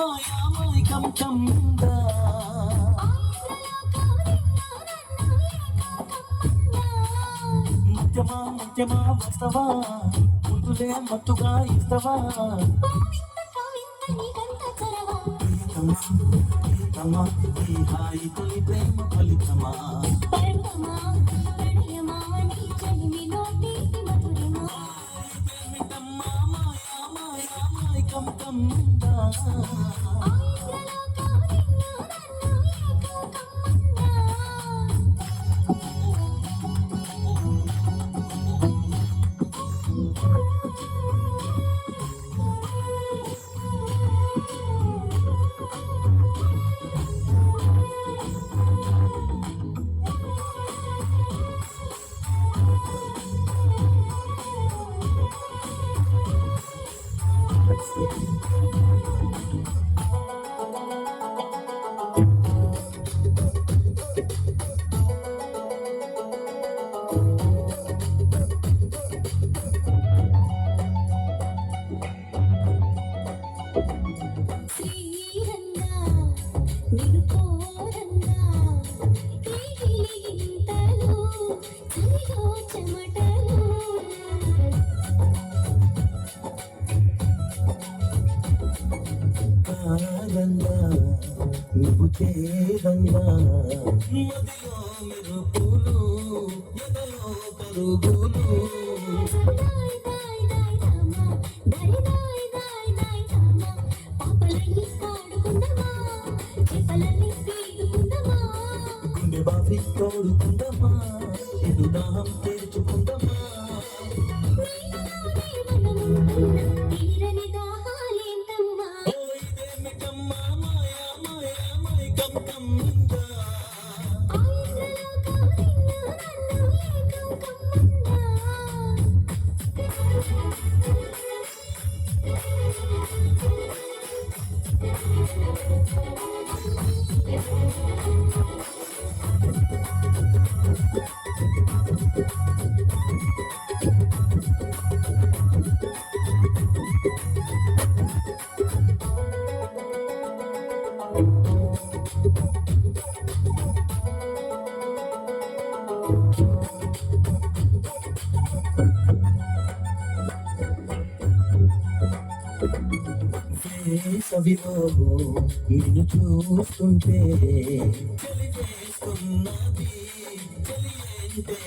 మాయామాయికం చందా ముత్యమా వస్తవా ముందులే మత్తుగా ఇస్తవా ఈ హాయి తొలి ప్రేమ ఫలితమా మాయామాయికం చందా నువ్వు చేరంగా మదిలో మెరుపులు ఎదలో పరుగులు గుండె బావి తోడుకుందమ్మా ఎడు దాహం తెరుచుకుందమ్మా సవిలో నిన్ను చూస్తుంటే చలివేస్తున్నది చలి అంటే